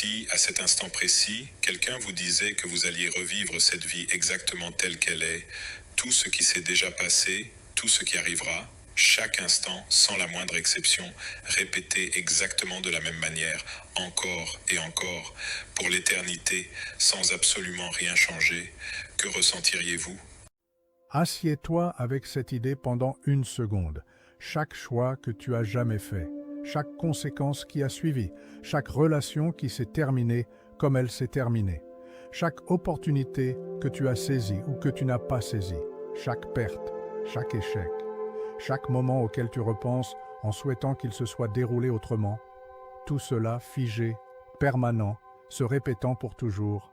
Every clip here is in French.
Si, à cet instant précis, quelqu'un vous disait que vous alliez revivre cette vie exactement telle qu'elle est, tout ce qui s'est déjà passé, tout ce qui arrivera, chaque instant, sans la moindre exception, répété exactement de la même manière, encore et encore, pour l'éternité, sans absolument rien changer, que ressentiriez-vous? Assieds-toi avec cette idée pendant une seconde. Chaque choix que tu as jamais fait, chaque conséquence qui a suivi, chaque relation qui s'est terminée comme elle s'est terminée, chaque opportunité que tu as saisie ou que tu n'as pas saisie, chaque perte, chaque échec, chaque moment auquel tu repenses en souhaitant qu'il se soit déroulé autrement, tout cela figé, permanent, se répétant pour toujours.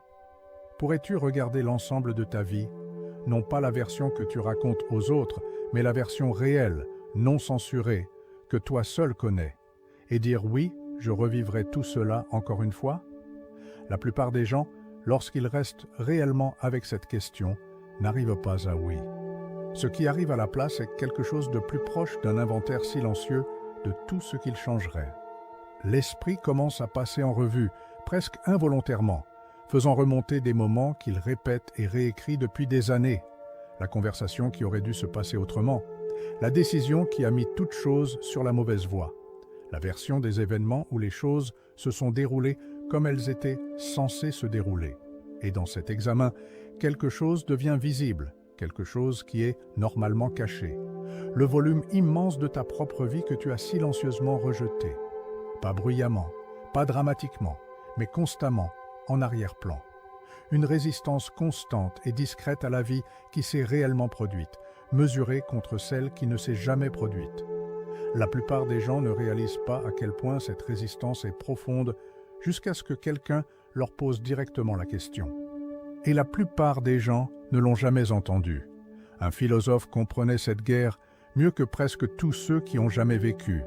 Pourrais-tu regarder l'ensemble de ta vie, non pas la version que tu racontes aux autres, mais la version réelle, non censurée, que toi seul connais, et dire oui, je revivrai tout cela encore une fois? La plupart des gens, lorsqu'ils restent réellement avec cette question, n'arrivent pas à oui. Ce qui arrive à la place est quelque chose de plus proche d'un inventaire silencieux de tout ce qu'il changerait. L'esprit commence à passer en revue, presque involontairement, faisant remonter des moments qu'il répète et réécrit depuis des années, la conversation qui aurait dû se passer autrement, la décision qui a mis toute chose sur la mauvaise voie, la version des événements où les choses se sont déroulées comme elles étaient censées se dérouler. Et dans cet examen, quelque chose devient visible, quelque chose qui est normalement caché, le volume immense de ta propre vie que tu as silencieusement rejeté. Pas bruyamment, pas dramatiquement, mais constamment, en arrière-plan. Une résistance constante et discrète à la vie qui s'est réellement produite, mesurée contre celle qui ne s'est jamais produite. La plupart des gens ne réalisent pas à quel point cette résistance est profonde jusqu'à ce que quelqu'un leur pose directement la question. Et la plupart des gens ne l'ont jamais entendu. Un philosophe comprenait cette guerre mieux que presque tous ceux qui ont jamais vécu,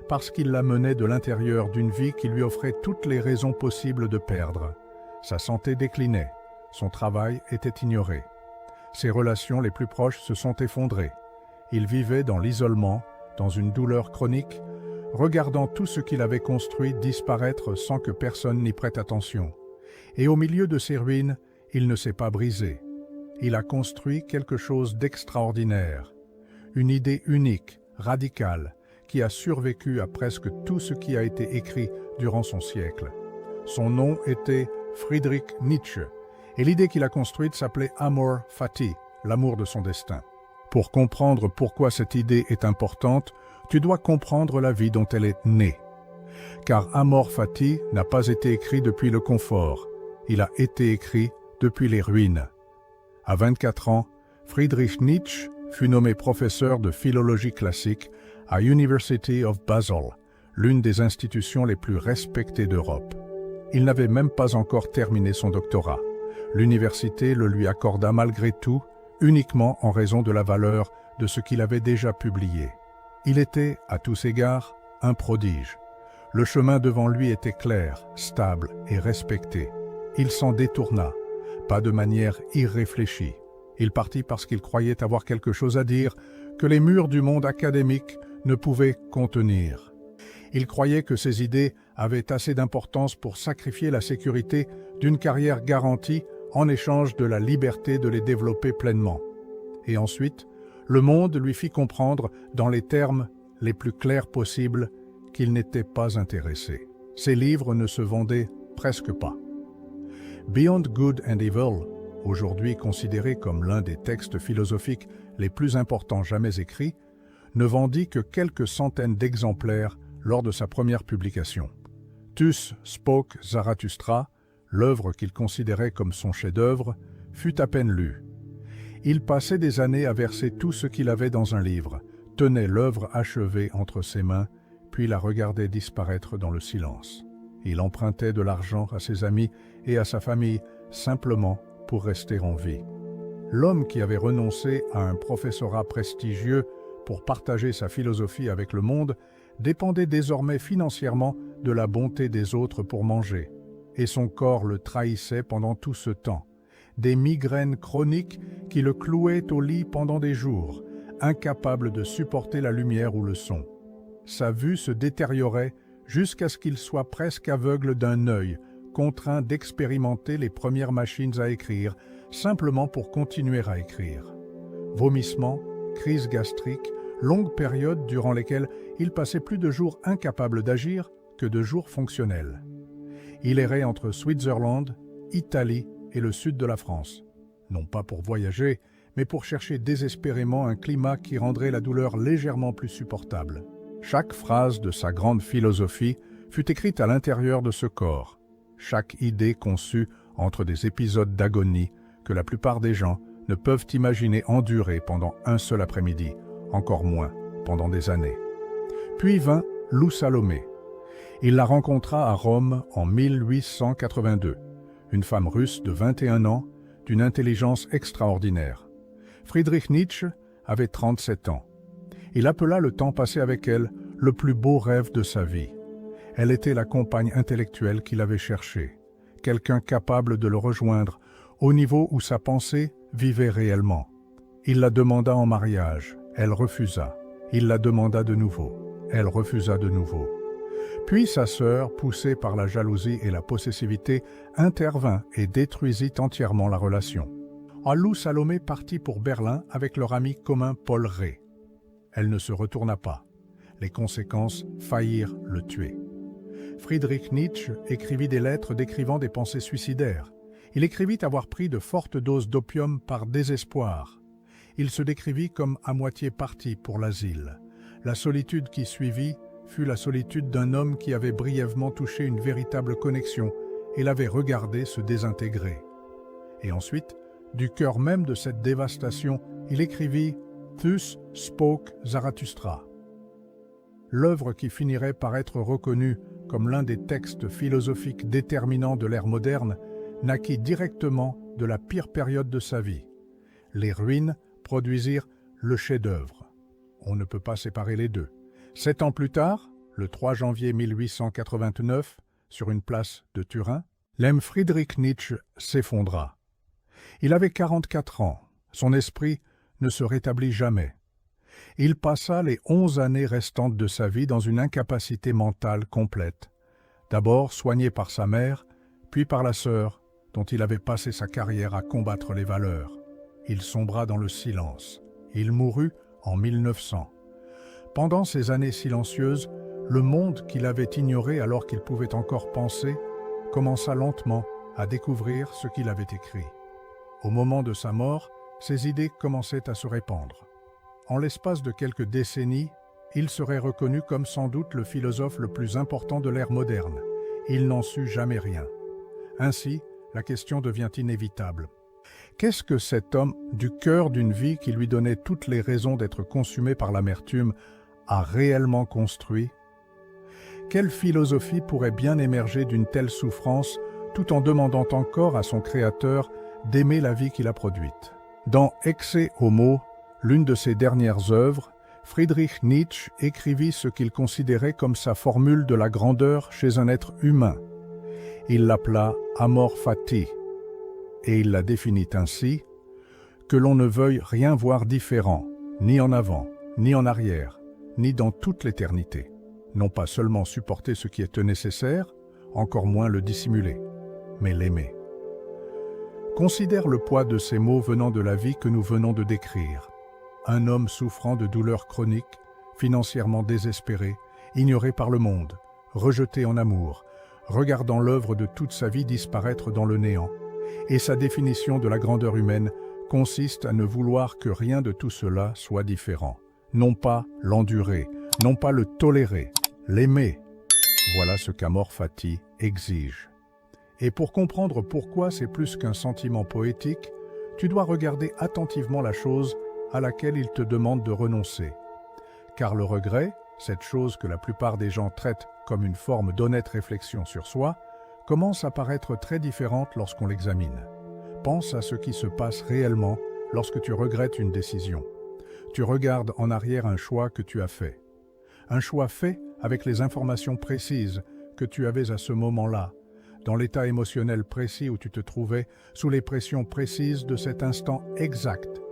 parce qu'il la menait de l'intérieur d'une vie qui lui offrait toutes les raisons possibles de perdre. Sa santé déclinait, son travail était ignoré. Ses relations les plus proches se sont effondrées. Il vivait dans l'isolement, dans une douleur chronique, regardant tout ce qu'il avait construit disparaître sans que personne n'y prête attention. Et au milieu de ces ruines, il ne s'est pas brisé. Il a construit quelque chose d'extraordinaire, une idée unique, radicale, qui a survécu à presque tout ce qui a été écrit durant son siècle. Son nom était Friedrich Nietzsche, et l'idée qu'il a construite s'appelait Amor Fati, l'amour de son destin. Pour comprendre pourquoi cette idée est importante, tu dois comprendre la vie dont elle est née. Car Amor Fati n'a pas été écrit depuis le confort, il a été écrit depuis les ruines. À 24 ans, Friedrich Nietzsche fut nommé professeur de philologie classique à University of Basel, l'une des institutions les plus respectées d'Europe. Il n'avait même pas encore terminé son doctorat. L'université le lui accorda malgré tout, uniquement en raison de la valeur de ce qu'il avait déjà publié. Il était, à tous égards, un prodige. Le chemin devant lui était clair, stable et respecté. Il s'en détourna, pas de manière irréfléchie. Il partit parce qu'il croyait avoir quelque chose à dire que les murs du monde académique ne pouvaient contenir. Il croyait que ses idées avaient assez d'importance pour sacrifier la sécurité d'une carrière garantie en échange de la liberté de les développer pleinement. Et ensuite, le monde lui fit comprendre, dans les termes les plus clairs possibles, qu'il n'était pas intéressé. Ses livres ne se vendaient presque pas. Beyond Good and Evil, aujourd'hui considéré comme l'un des textes philosophiques les plus importants jamais écrits, ne vendit que quelques centaines d'exemplaires lors de sa première publication. Thus Spoke Zarathustra, l'œuvre qu'il considérait comme son chef-d'œuvre, fut à peine lue. Il passait des années à verser tout ce qu'il avait dans un livre, tenait l'œuvre achevée entre ses mains, puis la regardait disparaître dans le silence. Il empruntait de l'argent à ses amis et à sa famille simplement pour rester en vie. L'homme qui avait renoncé à un professorat prestigieux pour partager sa philosophie avec le monde dépendait désormais financièrement de la bonté des autres pour manger, et son corps le trahissait pendant tout ce temps. Des migraines chroniques qui le clouaient au lit pendant des jours, incapable de supporter la lumière ou le son. Sa vue se détériorait jusqu'à ce qu'il soit presque aveugle d'un œil, contraint d'expérimenter les premières machines à écrire, simplement pour continuer à écrire. Vomissements, crises gastriques, longues périodes durant lesquelles il passait plus de jours incapables d'agir que de jours fonctionnels. Il errait entre Switzerland, Italie et le sud de la France. Non pas pour voyager, mais pour chercher désespérément un climat qui rendrait la douleur légèrement plus supportable. Chaque phrase de sa grande philosophie fut écrite à l'intérieur de ce corps. Chaque idée conçue entre des épisodes d'agonie que la plupart des gens ne peuvent imaginer endurer pendant un seul après-midi, encore moins pendant des années. Puis vint Lou Salomé. Il la rencontra à Rome en 1882, une femme russe de 21 ans, d'une intelligence extraordinaire. Friedrich Nietzsche avait 37 ans. Il appela le temps passé avec elle le plus beau rêve de sa vie. Elle était la compagne intellectuelle qu'il avait cherchée, quelqu'un capable de le rejoindre au niveau où sa pensée vivait réellement. Il la demanda en mariage, elle refusa. Il la demanda de nouveau, elle refusa de nouveau. Puis sa sœur, poussée par la jalousie et la possessivité, intervint et détruisit entièrement la relation. Lou Salomé partit pour Berlin avec leur ami commun Paul Rée. Elle ne se retourna pas. Les conséquences faillirent le tuer. Friedrich Nietzsche écrivit des lettres décrivant des pensées suicidaires. Il écrivit avoir pris de fortes doses d'opium par désespoir. Il se décrivit comme à moitié parti pour l'asile. La solitude qui suivit fut la solitude d'un homme qui avait brièvement touché une véritable connexion et l'avait regardé se désintégrer. Et ensuite, du cœur même de cette dévastation, il écrivit « Thus spoke Zarathustra ». L'œuvre qui finirait par être reconnue comme l'un des textes philosophiques déterminants de l'ère moderne naquit directement de la pire période de sa vie. Les ruines produisirent le chef-d'œuvre. On ne peut pas séparer les deux. 7 ans plus tard, le 3 janvier 1889, sur une place de Turin, l'âme Friedrich Nietzsche s'effondra. Il avait 44 ans. Son esprit ne se rétablit jamais. Il passa les 11 années restantes de sa vie dans une incapacité mentale complète. D'abord soigné par sa mère, puis par la sœur, dont il avait passé sa carrière à combattre les valeurs. Il sombra dans le silence. Il mourut en 1900. Pendant ces années silencieuses, le monde qu'il avait ignoré alors qu'il pouvait encore penser, commença lentement à découvrir ce qu'il avait écrit. Au moment de sa mort, ses idées commençaient à se répandre. En l'espace de quelques décennies, il serait reconnu comme sans doute le philosophe le plus important de l'ère moderne. Il n'en sut jamais rien. Ainsi, la question devient inévitable. Qu'est-ce que cet homme, du cœur d'une vie qui lui donnait toutes les raisons d'être consumé par l'amertume, a réellement construit? Quelle philosophie pourrait bien émerger d'une telle souffrance tout en demandant encore à son Créateur d'aimer la vie qu'il a produite? Dans Ecce Homo, l'une de ses dernières œuvres, Friedrich Nietzsche écrivit ce qu'il considérait comme sa formule de la grandeur chez un être humain. Il l'appela Amor Fati, et il la définit ainsi: que l'on ne veuille rien voir différent, ni en avant, ni en arrière, ni dans toute l'éternité. Non pas seulement supporter ce qui est nécessaire, encore moins le dissimuler, mais l'aimer. Considère le poids de ces mots venant de la vie que nous venons de décrire. Un homme souffrant de douleurs chroniques, financièrement désespéré, ignoré par le monde, rejeté en amour, regardant l'œuvre de toute sa vie disparaître dans le néant. Et sa définition de la grandeur humaine consiste à ne vouloir que rien de tout cela soit différent. Non pas l'endurer, non pas le tolérer, l'aimer. Voilà ce qu'Amor Fati exige. Et pour comprendre pourquoi c'est plus qu'un sentiment poétique, tu dois regarder attentivement la chose à laquelle il te demande de renoncer. Car le regret, cette chose que la plupart des gens traitent comme une forme d'honnête réflexion sur soi, commence à paraître très différente lorsqu'on l'examine. Pense à ce qui se passe réellement lorsque tu regrettes une décision. Tu regardes en arrière un choix que tu as fait. Un choix fait avec les informations précises que tu avais à ce moment-là, dans l'état émotionnel précis où tu te trouvais, sous les pressions précises de cet instant exact.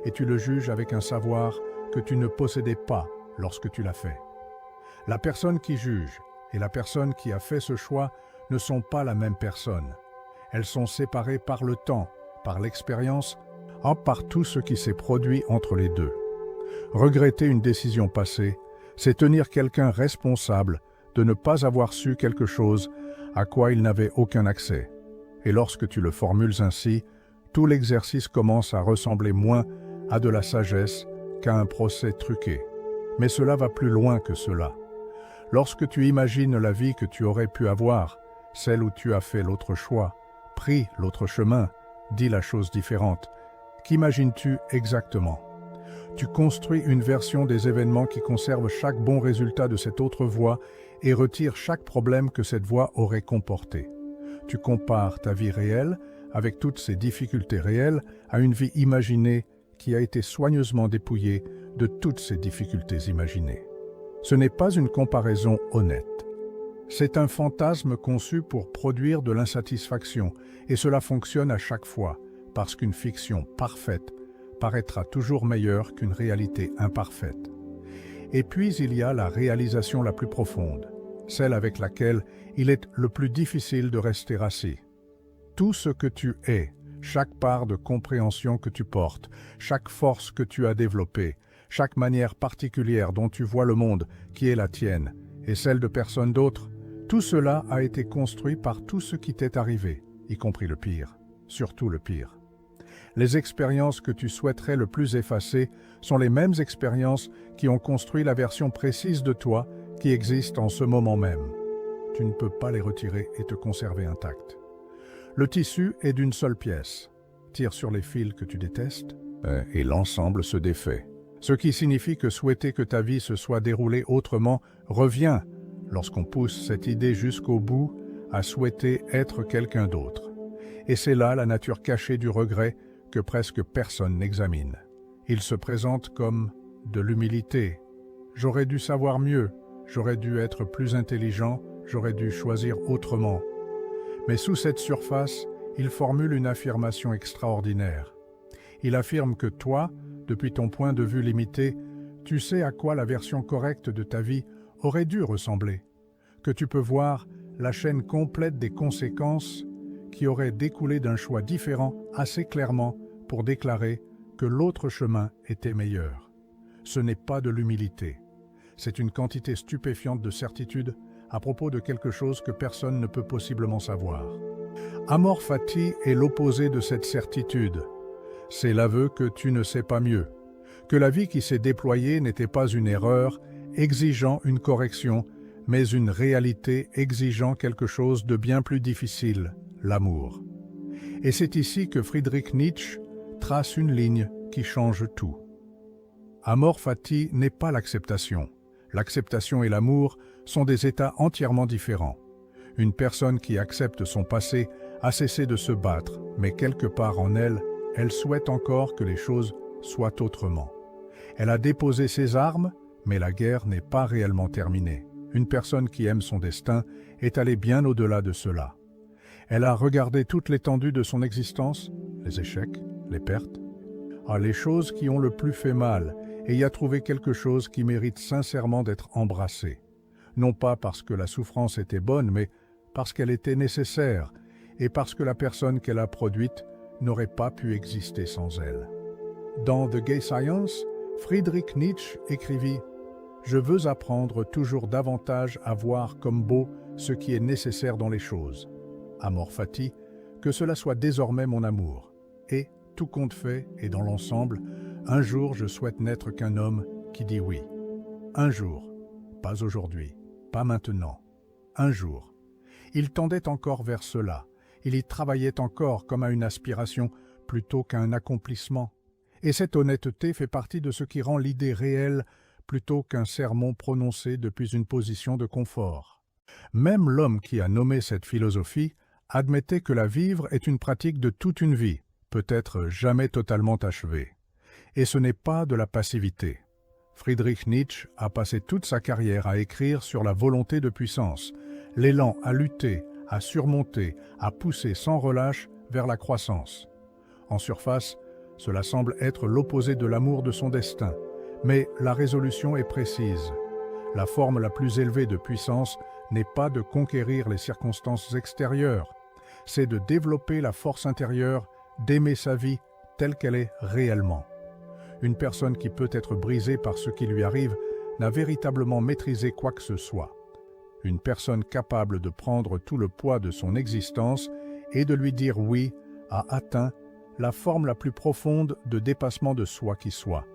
Et tu le juges avec un savoir que tu ne possédais pas lorsque tu l'as fait. La personne qui juge et la personne qui a fait ce choix ne sont pas la même personne. Elles sont séparées par le temps, par l'expérience, par tout ce qui s'est produit entre les deux. Regretter une décision passée, c'est tenir quelqu'un responsable de ne pas avoir su quelque chose à quoi il n'avait aucun accès. Et lorsque tu le formules ainsi, tout l'exercice commence à ressembler moins à de la sagesse qu'à un procès truqué. Mais cela va plus loin que cela. Lorsque tu imagines la vie que tu aurais pu avoir, celle où tu as fait l'autre choix, pris l'autre chemin, dit la chose différente, qu'imagines-tu exactement? Tu construis une version des événements qui conserve chaque bon résultat de cette autre voie et retire chaque problème que cette voie aurait comporté. Tu compares ta vie réelle, avec toutes ses difficultés réelles, à une vie imaginée qui a été soigneusement dépouillée de toutes ses difficultés imaginées. Ce n'est pas une comparaison honnête. C'est un fantasme conçu pour produire de l'insatisfaction, et cela fonctionne à chaque fois, parce qu'une fiction parfaite paraîtra toujours meilleure qu'une réalité imparfaite. Et puis il y a la réalisation la plus profonde, celle avec laquelle il est le plus difficile de rester assis. Tout ce que tu es, chaque part de compréhension que tu portes, chaque force que tu as développée, chaque manière particulière dont tu vois le monde qui est la tienne et celle de personne d'autre, tout cela a été construit par tout ce qui t'est arrivé, y compris le pire, surtout le pire. Les expériences que tu souhaiterais le plus effacer sont les mêmes expériences qui ont construit la version précise de toi qui existe en ce moment même. Tu ne peux pas les retirer et te conserver intact. Le tissu est d'une seule pièce. Tire sur les fils que tu détestes et l'ensemble se défait. Ce qui signifie que souhaiter que ta vie se soit déroulée autrement revient, lorsqu'on pousse cette idée jusqu'au bout, à souhaiter être quelqu'un d'autre. Et c'est là la nature cachée du regret que presque personne n'examine. Il se présente comme de l'humilité. J'aurais dû savoir mieux, j'aurais dû être plus intelligent, j'aurais dû choisir autrement. Mais sous cette surface, il formule une affirmation extraordinaire. Il affirme que toi, depuis ton point de vue limité, tu sais à quoi la version correcte de ta vie aurait dû ressembler, que tu peux voir la chaîne complète des conséquences qui auraient découlé d'un choix différent assez clairement pour déclarer que l'autre chemin était meilleur. Ce n'est pas de l'humilité, c'est une quantité stupéfiante de certitude à propos de quelque chose que personne ne peut possiblement savoir. Amor fati est l'opposé de cette certitude. C'est l'aveu que tu ne sais pas mieux, que la vie qui s'est déployée n'était pas une erreur exigeant une correction, mais une réalité exigeant quelque chose de bien plus difficile, l'amour. Et c'est ici que Friedrich Nietzsche trace une ligne qui change tout. Amor fati n'est pas l'acceptation. L'acceptation et l'amour sont des états entièrement différents. Une personne qui accepte son passé a cessé de se battre, mais quelque part en elle, elle souhaite encore que les choses soient autrement. Elle a déposé ses armes, mais la guerre n'est pas réellement terminée. Une personne qui aime son destin est allée bien au-delà de cela. Elle a regardé toute l'étendue de son existence, les échecs, les pertes, les choses qui ont le plus fait mal, et y a trouvé quelque chose qui mérite sincèrement d'être embrassé. Non pas parce que la souffrance était bonne, mais parce qu'elle était nécessaire, et parce que la personne qu'elle a produite n'aurait pas pu exister sans elle. Dans The Gay Science, Friedrich Nietzsche écrivit « Je veux apprendre toujours davantage à voir comme beau ce qui est nécessaire dans les choses. Amor fati, que cela soit désormais mon amour. Et, tout compte fait et dans l'ensemble, un jour je souhaite n'être qu'un homme qui dit oui. Un jour, pas aujourd'hui, pas maintenant, un jour. » Il tendait encore vers cela. Il y travaillait encore comme à une aspiration plutôt qu'à un accomplissement. Et cette honnêteté fait partie de ce qui rend l'idée réelle plutôt qu'un sermon prononcé depuis une position de confort. Même l'homme qui a nommé cette philosophie admettait que la vivre est une pratique de toute une vie, peut-être jamais totalement achevée. Et ce n'est pas de la passivité. Friedrich Nietzsche a passé toute sa carrière à écrire sur la volonté de puissance, l'élan à lutter, à surmonter, à pousser sans relâche vers la croissance. En surface, cela semble être l'opposé de l'amour de son destin, mais la résolution est précise. La forme la plus élevée de puissance n'est pas de conquérir les circonstances extérieures, c'est de développer la force intérieure, d'aimer sa vie telle qu'elle est réellement. Une personne qui peut être brisée par ce qui lui arrive n'a véritablement maîtrisé quoi que ce soit. Une personne capable de prendre tout le poids de son existence et de lui dire oui a atteint la forme la plus profonde de dépassement de soi qui soit.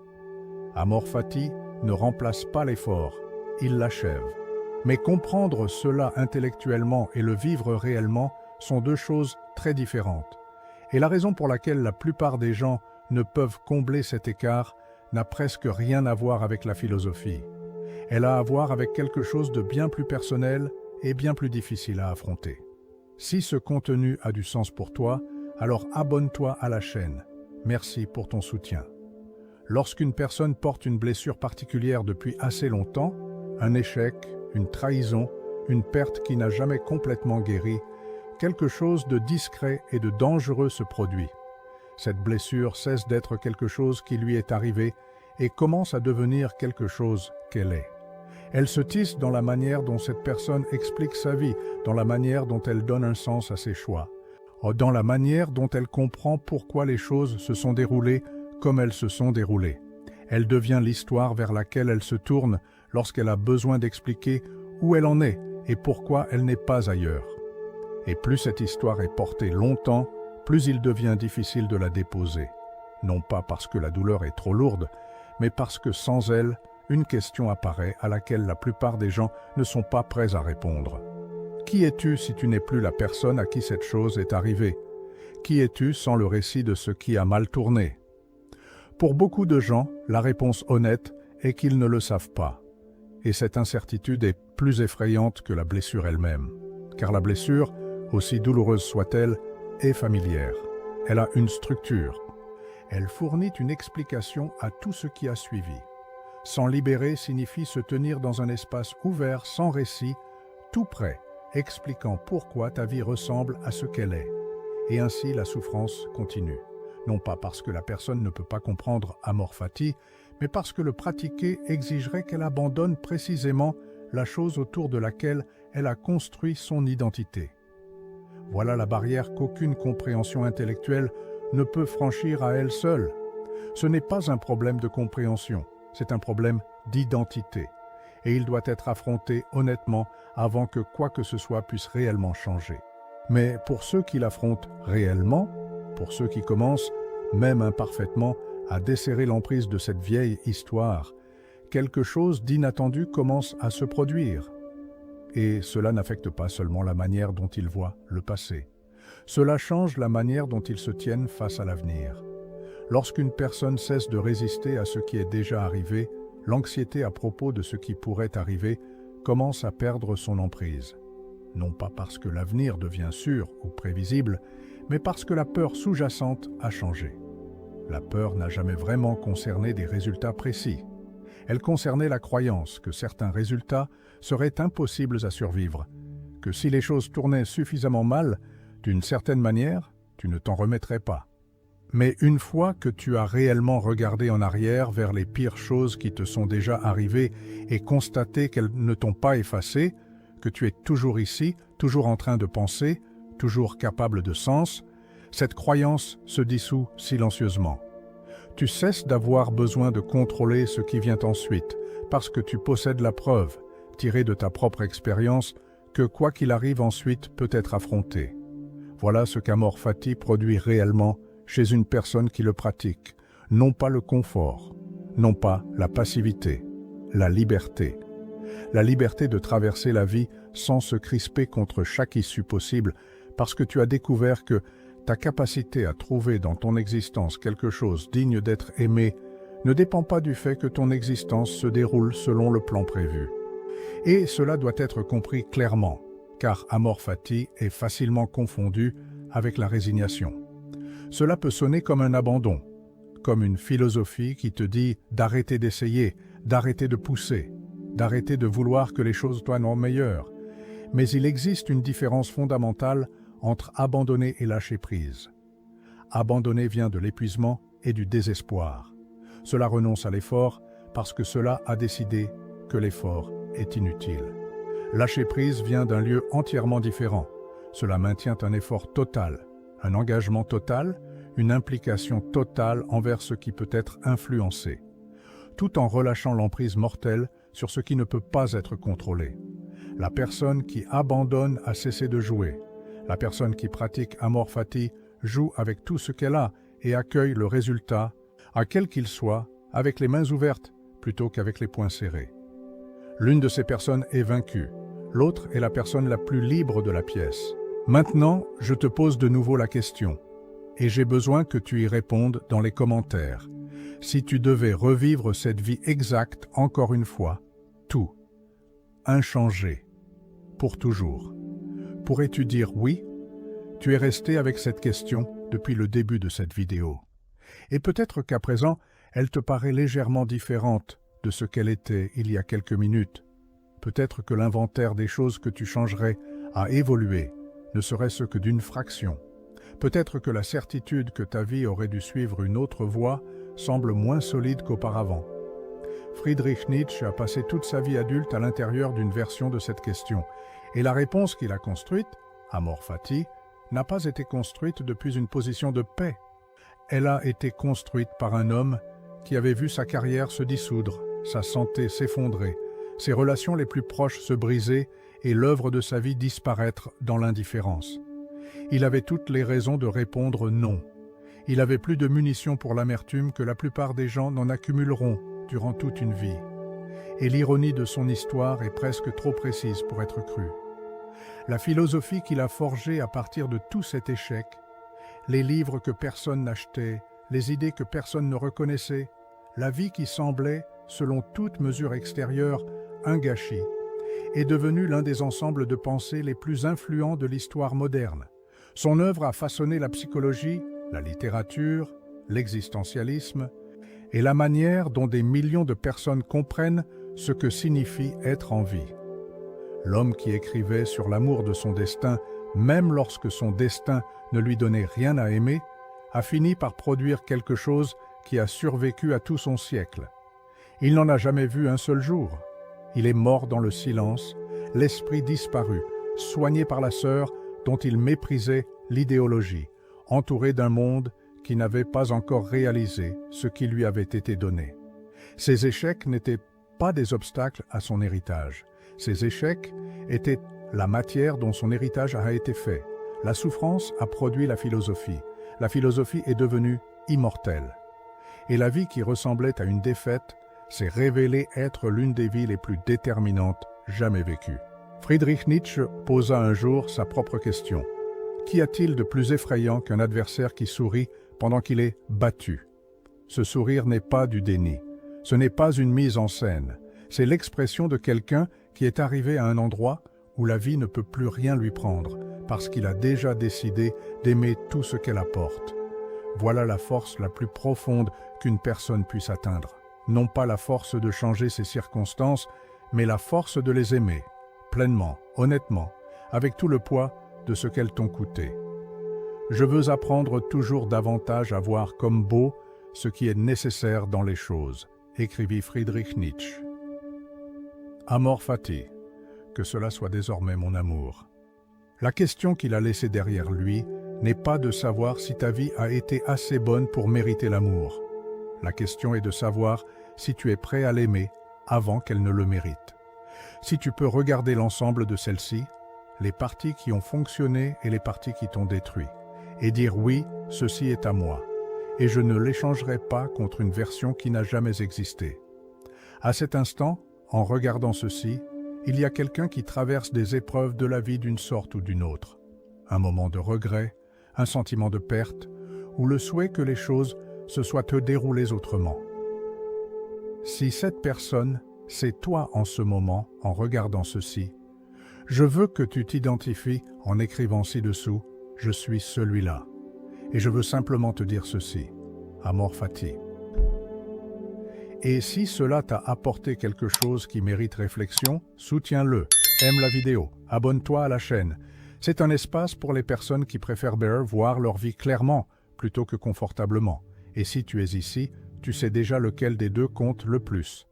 Amor fati ne remplace pas l'effort, il l'achève. Mais comprendre cela intellectuellement et le vivre réellement sont deux choses très différentes. Et la raison pour laquelle la plupart des gens ne peuvent combler cet écart n'a presque rien à voir avec la philosophie. Elle a à voir avec quelque chose de bien plus personnel et bien plus difficile à affronter. Si ce contenu a du sens pour toi, alors abonne-toi à la chaîne. Merci pour ton soutien. Lorsqu'une personne porte une blessure particulière depuis assez longtemps, un échec, une trahison, une perte qui n'a jamais complètement guéri, quelque chose de discret et de dangereux se produit. Cette blessure cesse d'être quelque chose qui lui est arrivé et commence à devenir quelque chose qu'elle est. Elle se tisse dans la manière dont cette personne explique sa vie, dans la manière dont elle donne un sens à ses choix, dans la manière dont elle comprend pourquoi les choses se sont déroulées comme elles se sont déroulées. Elle devient l'histoire vers laquelle elle se tourne lorsqu'elle a besoin d'expliquer où elle en est et pourquoi elle n'est pas ailleurs. Et plus cette histoire est portée longtemps, plus il devient difficile de la déposer. Non pas parce que la douleur est trop lourde, mais parce que sans elle, une question apparaît à laquelle la plupart des gens ne sont pas prêts à répondre. Qui es-tu si tu n'es plus la personne à qui cette chose est arrivée? Qui es-tu sans le récit de ce qui a mal tourné? Pour beaucoup de gens, la réponse honnête est qu'ils ne le savent pas. Et cette incertitude est plus effrayante que la blessure elle-même. Car la blessure, aussi douloureuse soit-elle, est familière. Elle a une structure. Elle fournit une explication à tout ce qui a suivi. S'en libérer signifie se tenir dans un espace ouvert, sans récit, tout prêt, expliquant pourquoi ta vie ressemble à ce qu'elle est. Et ainsi la souffrance continue. Non pas parce que la personne ne peut pas comprendre Amor fati, mais parce que le pratiquer exigerait qu'elle abandonne précisément la chose autour de laquelle elle a construit son identité. Voilà la barrière qu'aucune compréhension intellectuelle ne peut franchir à elle seule. Ce n'est pas un problème de compréhension, c'est un problème d'identité. Et il doit être affronté honnêtement avant que quoi que ce soit puisse réellement changer. Mais pour ceux qui l'affrontent réellement, pour ceux qui commencent, même imparfaitement, à desserrer l'emprise de cette vieille histoire, quelque chose d'inattendu commence à se produire. Et cela n'affecte pas seulement la manière dont ils voient le passé. Cela change la manière dont ils se tiennent face à l'avenir. Lorsqu'une personne cesse de résister à ce qui est déjà arrivé, l'anxiété à propos de ce qui pourrait arriver commence à perdre son emprise. Non pas parce que l'avenir devient sûr ou prévisible, mais parce que la peur sous-jacente a changé. La peur n'a jamais vraiment concerné des résultats précis. Elle concernait la croyance que certains résultats seraient impossibles à survivre, que si les choses tournaient suffisamment mal, d'une certaine manière, tu ne t'en remettrais pas. Mais une fois que tu as réellement regardé en arrière vers les pires choses qui te sont déjà arrivées et constaté qu'elles ne t'ont pas effacé, que tu es toujours ici, toujours en train de penser, toujours capable de sens, cette croyance se dissout silencieusement. Tu cesses d'avoir besoin de contrôler ce qui vient ensuite, parce que tu possèdes la preuve, tirée de ta propre expérience, que quoi qu'il arrive ensuite peut être affronté. Voilà ce qu'Amor fati produit réellement chez une personne qui le pratique, non pas le confort, non pas la passivité, la liberté. La liberté de traverser la vie sans se crisper contre chaque issue possible, parce que tu as découvert que ta capacité à trouver dans ton existence quelque chose digne d'être aimé ne dépend pas du fait que ton existence se déroule selon le plan prévu. Et cela doit être compris clairement, car Amor fati est facilement confondu avec la résignation. Cela peut sonner comme un abandon, comme une philosophie qui te dit d'arrêter d'essayer, d'arrêter de pousser, d'arrêter de vouloir que les choses soient meilleures. Mais il existe une différence fondamentale entre abandonner et lâcher prise. Abandonner vient de l'épuisement et du désespoir. Cela renonce à l'effort parce que cela a décidé que l'effort est inutile. Lâcher prise vient d'un lieu entièrement différent. Cela maintient un effort total, un engagement total, une implication totale envers ce qui peut être influencé, tout en relâchant l'emprise mortelle sur ce qui ne peut pas être contrôlé. La personne qui abandonne a cessé de jouer. La personne qui pratique Amor Fati joue avec tout ce qu'elle a et accueille le résultat, à quel qu'il soit, avec les mains ouvertes plutôt qu'avec les poings serrés. L'une de ces personnes est vaincue, l'autre est la personne la plus libre de la pièce. Maintenant, je te pose de nouveau la question, et j'ai besoin que tu y répondes dans les commentaires. Si tu devais revivre cette vie exacte encore une fois, tout, inchangé, pour toujours, pourrais-tu dire oui? Tu es resté avec cette question depuis le début de cette vidéo. Et peut-être qu'à présent, elle te paraît légèrement différente de ce qu'elle était il y a quelques minutes. Peut-être que l'inventaire des choses que tu changerais a évolué, ne serait-ce que d'une fraction. Peut-être que la certitude que ta vie aurait dû suivre une autre voie semble moins solide qu'auparavant. Friedrich Nietzsche a passé toute sa vie adulte à l'intérieur d'une version de cette question, et la réponse qu'il a construite, Amor Fati, n'a pas été construite depuis une position de paix. Elle a été construite par un homme qui avait vu sa carrière se dissoudre, sa santé s'effondrer, ses relations les plus proches se briser et l'œuvre de sa vie disparaître dans l'indifférence. Il avait toutes les raisons de répondre non. Il avait plus de munitions pour l'amertume que la plupart des gens n'en accumuleront durant toute une vie. Et l'ironie de son histoire est presque trop précise pour être crue. La philosophie qu'il a forgée à partir de tout cet échec, les livres que personne n'achetait, les idées que personne ne reconnaissait, la vie qui semblait, selon toute mesure extérieure, un gâchis, est devenue l'un des ensembles de pensées les plus influents de l'histoire moderne. Son œuvre a façonné la psychologie, la littérature, l'existentialisme et la manière dont des millions de personnes comprennent ce que signifie être en vie. L'homme qui écrivait sur l'amour de son destin, même lorsque son destin ne lui donnait rien à aimer, a fini par produire quelque chose qui a survécu à tout son siècle. Il n'en a jamais vu un seul jour. Il est mort dans le silence, l'esprit disparu, soigné par la sœur dont il méprisait l'idéologie, entouré d'un monde qui n'avait pas encore réalisé ce qui lui avait été donné. Ses échecs n'étaient pas des obstacles à son héritage. Ces échecs étaient la matière dont son héritage a été fait. La souffrance a produit la philosophie. La philosophie est devenue immortelle. Et la vie qui ressemblait à une défaite s'est révélée être l'une des vies les plus déterminantes jamais vécues. Friedrich Nietzsche posa un jour sa propre question. Qu'y a-t-il de plus effrayant qu'un adversaire qui sourit pendant qu'il est battu? Ce sourire n'est pas du déni. Ce n'est pas une mise en scène. C'est l'expression de quelqu'un qui est arrivé à un endroit où la vie ne peut plus rien lui prendre, parce qu'il a déjà décidé d'aimer tout ce qu'elle apporte. Voilà la force la plus profonde qu'une personne puisse atteindre. Non pas la force de changer ses circonstances, mais la force de les aimer, pleinement, honnêtement, avec tout le poids de ce qu'elles t'ont coûté. Je veux apprendre toujours davantage à voir comme beau ce qui est nécessaire dans les choses, écrivit Friedrich Nietzsche. Amor Fati, que cela soit désormais mon amour. La question qu'il a laissée derrière lui n'est pas de savoir si ta vie a été assez bonne pour mériter l'amour. La question est de savoir si tu es prêt à l'aimer avant qu'elle ne le mérite. Si tu peux regarder l'ensemble de celle-ci, les parties qui ont fonctionné et les parties qui t'ont détruit, et dire oui, ceci est à moi, et je ne l'échangerai pas contre une version qui n'a jamais existé. À cet instant, en regardant ceci, il y a quelqu'un qui traverse des épreuves de la vie d'une sorte ou d'une autre. Un moment de regret, un sentiment de perte, ou le souhait que les choses se soient déroulées autrement. Si cette personne, c'est toi en ce moment, en regardant ceci, je veux que tu t'identifies en écrivant ci-dessous « Je suis celui-là ». Et je veux simplement te dire ceci, Amor Fati. Et si cela t'a apporté quelque chose qui mérite réflexion, soutiens-le, aime la vidéo, abonne-toi à la chaîne. C'est un espace pour les personnes qui préfèrent voir leur vie clairement plutôt que confortablement. Et si tu es ici, tu sais déjà lequel des deux compte le plus.